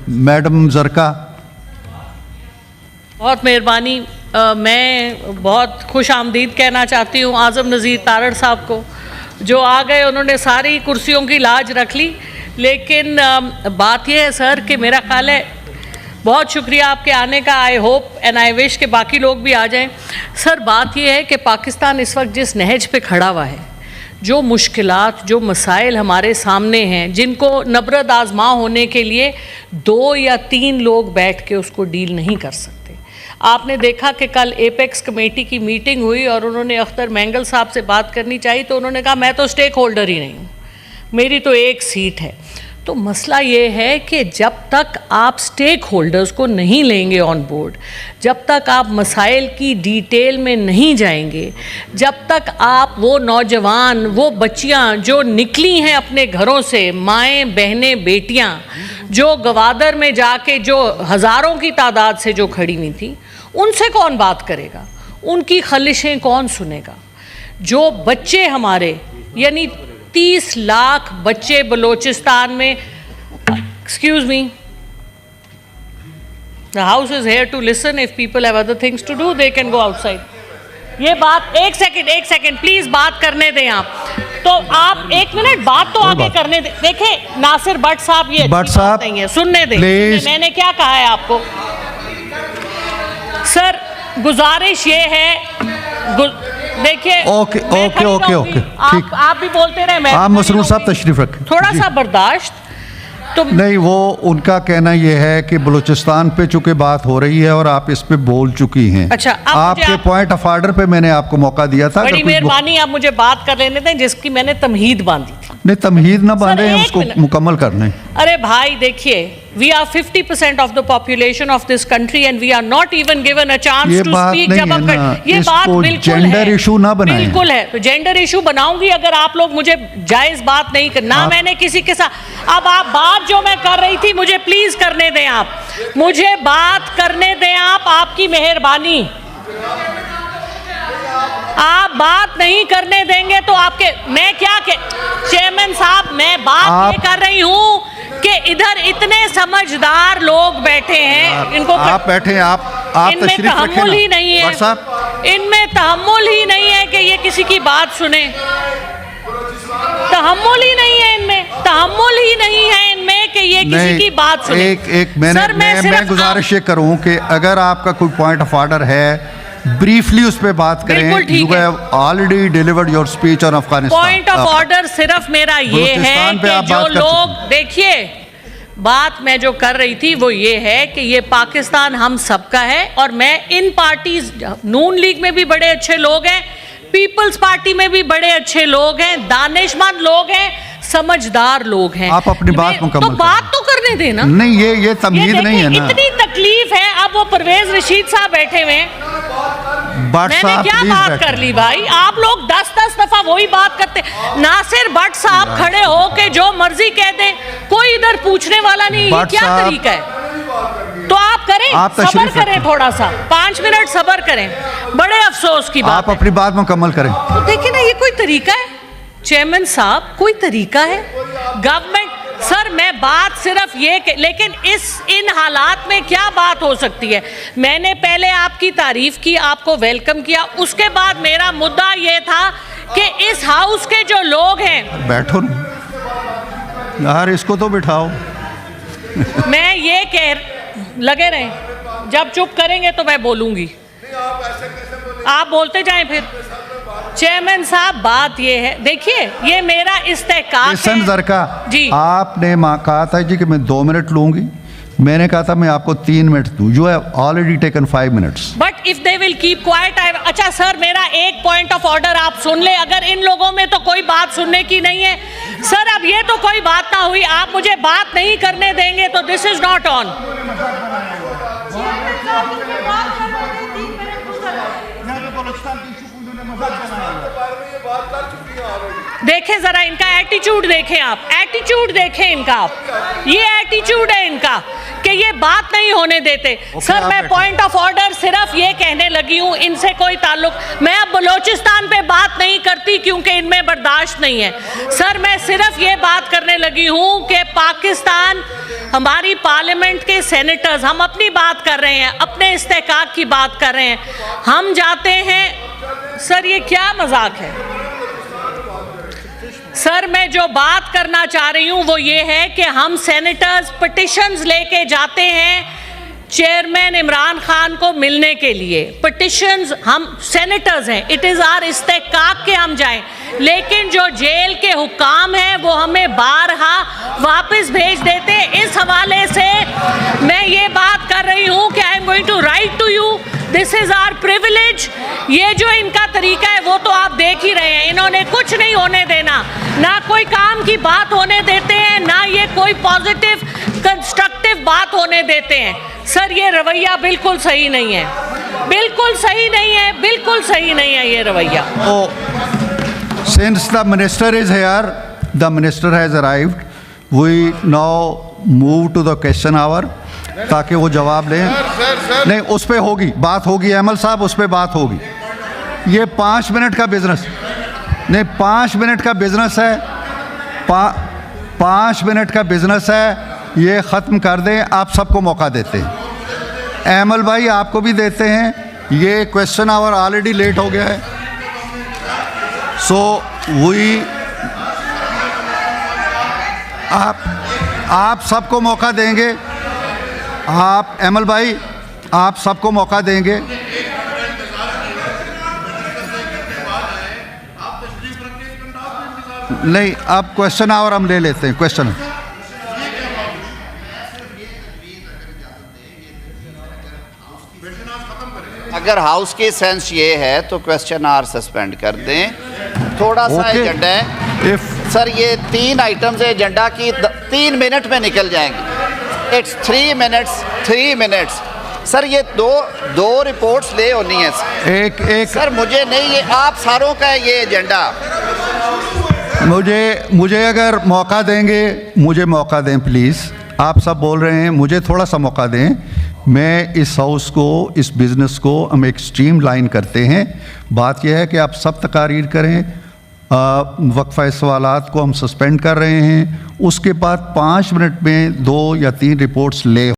Madam जरका। बहुत मेहरबानी। मैं बहुत खुश आमदीद कहना चाहती हूँ आज़म नज़ीर तारड़ साहब को, जो आ गए। उन्होंने सारी कुर्सियों की लाज रख ली। लेकिन बात यह है सर कि मेरा ख्याल है, बहुत शुक्रिया आपके आने का। I hope and I wish के बाकी लोग भी आ जाएं। सर बात यह है कि पाकिस्तान इस वक्त जिस नहज पे खड़ा हुआ है, जो मुश्किलात, जो मसाइल हमारे सामने हैं, जिनको नबरद आजमा होने के लिए 2 या 3 लोग बैठ के उसको डील नहीं कर सकते। आपने देखा कि कल एपेक्स कमेटी की मीटिंग हुई और उन्होंने अख्तर मैंगल साहब से बात करनी चाहिए तो उन्होंने कहा मैं तो स्टेक होल्डर ही नहीं हूँ, मेरी तो एक सीट है। तो मसला ये है कि जब तक आप स्टेक होल्डर्स को नहीं लेंगे ऑन बोर्ड, जब तक आप मसाइल की डिटेल में नहीं जाएंगे, जब तक आप वो नौजवान, वो बच्चियां जो निकली हैं अपने घरों से, माएँ बहनें बेटियां जो गवादर में जाके जो हज़ारों की तादाद से जो खड़ी हुई थी, उनसे कौन बात करेगा? उनकी खलिशें कौन सुनेगा? जो बच्चे हमारे, यानी 30 लाख बच्चे बलोचिस्तान में, excuse me, the house is here to listen, if people have other things to do they can go outside. ये बात एक सेकंड प्लीज बात करने दें आप। तो आप 1 मिनट बात तो आगे करने दें। देखें नासिर भट्ट साहब, ये भट्ट साहब नहीं है, सुनने दें। मैंने क्या कहा है आपको? सर गुजारिश ये है, देखिए ओके, आप भी बोलते रहे, मैं आप मसरूर साहब तशरीफ रखें, थोड़ा सा बर्दाश्त। तो नहीं, वो उनका कहना यह है कि बलूचिस्तान पे चूंकि बात हो रही है और आप इस पे बोल चुकी हैं। अच्छा, आपके पॉइंट ऑफ ऑर्डर पे मैंने आपको मौका दिया था। बड़ी मेहरबानी, आप मुझे बात कर लेने दें जिसकी मैंने तमहीद बांधी थी। नहीं, तमहीद ना बांधे, हम उसको मुकम्मल करने। अरे भाई देखिए, we are 50% of the population of this country and we are not even given a chance to speak. जब हम ये बात बिल्कुल जेंडर इशू ना बनाएं। बिल्कुल है, तो जेंडर इशू बनाऊंगी अगर आप लोग मुझे जायज बात नहीं करना। मैंने किसी के साथ, अब आप बात जो मैं कर रही थी मुझे प्लीज करने दें, आप मुझे बात करने दें, आप आपकी मेहरबानी। आप बात नहीं करने देंगे तो आपके, मैं क्या चेयरमैन साहब, मैं बात ये कर रही हूँ कि इधर इतने समझदार लोग बैठे हैं, इनको आप बैठे हैं, आप इनमें तहम्मुल ही नहीं है, इनमें तहम्मुल ही नहीं है कि ये किसी की बात सुने। तहम्मुल ही नहीं है इनमें, तहम्मुल ही नहीं है इनमें कि ये किसी की बात सुने। मैं गुजारिश ये करूँ कि अगर आपका कोई पॉइंट ऑफ ऑर्डर है, ब्रीफली उस पे बात करें। You have already delivered your speech on Afghanistan. Point of order सिर्फ मेरा ये है कि जो लोग, देखिए बात मैं जो कर रही थी वो ये है कि ये पाकिस्तान हम सबका है और मैं इन पार्टीज, नून लीग में भी बड़े अच्छे लोग हैं, पीपल्स पार्टी में भी बड़े अच्छे लोग हैं, दानिशमंद लोग हैं, समझदार लोग हैं। आप अपनी बात मुकम्मल तो बात तो करने देना। नहीं, ये तमहीद नहीं है ना। इतनी तकलीफ है। अब वो परवेज रशीद साहब बैठे हुए हैं, मैंने क्या बात कर ली भाई? आप लोग 10-10 दफा वही बात करते। नासिर भट्ट साहब खड़े हो के जो मर्जी कह दें, कोई इधर पूछने वाला नहीं, ये क्या तरीका है? तो आप करें, सब्र करें, थोड़ा सा 5 मिनट सब्र करें। बड़े अफसोस की बात, आप अपनी बात मुकम्मल करें। तो देखिए ना, ये कोई तरीका है चेयरमैन साहब? कोई तरीका है? गवर्नमेंट, सर मैं बात सिर्फ ये लेकिन इन हालात में क्या बात हो सकती है? मैंने पहले आपकी तारीफ की, आपको वेलकम किया, उसके बाद मेरा मुद्दा ये था कि इस हाउस के जो लोग हैं, बैठो यार, इसको तो बिठाओ। मैं ये कह, लगे रहे, जब चुप करेंगे तो मैं बोलूंगी, आप बोलते जाएं फिर। चेयरमैन साहब बात ये है, देखिए ये मेरा इस्तेहकाक है। जरका जी, आपने कहा था जी कि मैं 2 मिनट लूंगी, मैंने कहा था मैं आपको 3 मिनट दूं। You have already taken 5 minutes. But if they will keep quiet, अच्छा सर मेरा एक पॉइंट ऑफ ऑर्डर आप सुन ले। अगर इन लोगों में तो कोई बात सुनने की नहीं है सर, अब ये तो कोई बात ना हुई, आप मुझे बात नहीं करने देंगे तो दिस इज नॉट ऑन। देखें जरा इनका एटीट्यूड, देखें आप एटीट्यूड, देखें इनका, आप ये एटीट्यूड है इनका कि ये बात नहीं होने देते। सर मैं पॉइंट ऑफ ऑर्डर सिर्फ ये कहने लगी हूँ, इनसे कोई ताल्लुक, मैं अब बलूचिस्तान पे बात नहीं करती क्योंकि इनमें बर्दाश्त नहीं है। सर मैं सिर्फ ये बात करने लगी हूँ कि पाकिस्तान, हमारी पार्लियामेंट के सेनेटर्स, हम अपनी बात कर रहे हैं, अपने इस्तेहकाक की बात कर रहे हैं, हम जाते हैं। सर ये क्या मजाक है? सर मैं जो बात करना चाह रही हूं वो ये है कि हम सेनेटर्स पिटिशंस लेके जाते हैं चेयरमैन इमरान खान को मिलने के लिए। पिटिशंस, हम सेनेटर्स हैं, इट इज़ आर इस्तेहकाक के हम जाएं, लेकिन जो जेल के हुक्काम हैं वो हमें बारहा वापस भेज देते हैं। इस हवाले से मैं ये बात कर रही हूँ कि I am going to write to you, this is our privilege. ये जो इनका तरीका है वो तो आप देख ही रहे हैं, इन्होंने कुछ नहीं होने देना, ना कोई काम की बात होने देते हैं, ना ये कोई पॉजिटिव कंस्ट्रक्टिव बात होने देते हैं। सर ये रवैया बिल्कुल सही नहीं है, बिल्कुल सही नहीं है, बिल्कुल सही नहीं है ये रवैया। Since the minister is here, the minister has arrived. We now move to the question hour, ताकि वो जवाब लें। नहीं, उस पे होगी बात, होगी अहमद साहब, उस पे बात होगी। ये 5 मिनट का बिजनेस नहीं, 5 मिनट का बिजनेस है, 5 मिनट का बिजनेस है, ये ख़त्म कर दें। आप सबको मौका देते हैं, अहमद भाई आपको भी देते हैं। ये क्वेश्चन आवर ऑलरेडी लेट हो गया है, सो वही आप सबको मौका देंगे। आप अहमद भाई, आप सबको मौका देंगे। नहीं, अब क्वेश्चन आवर हम ले लेते हैं। क्वेश्चन अगर हाउस की सेंस ये है तो क्वेश्चन आवर सस्पेंड कर दें। थोड़ा सा एजेंडा है सर, ये 3 आइटम्स है एजेंडा की, 3 मिनट में निकल जाएंगे। इट्स 3 मिनट्स सर, ये दो रिपोर्ट्स ले होनी है एक सर, मुझे नहीं, ये आप सारों का है ये एजेंडा। मुझे अगर मौका देंगे, मुझे मौका दें प्लीज़। आप सब बोल रहे हैं, मुझे थोड़ा सा मौका दें। मैं इस हाउस को, इस बिज़नेस को हम एक स्ट्रीम लाइन करते हैं। बात यह है कि आप सब तकारीर करें, वक्फा सवालात को हम सस्पेंड कर रहे हैं, उसके बाद 5 मिनट में 2 या 3 रिपोर्ट्स ले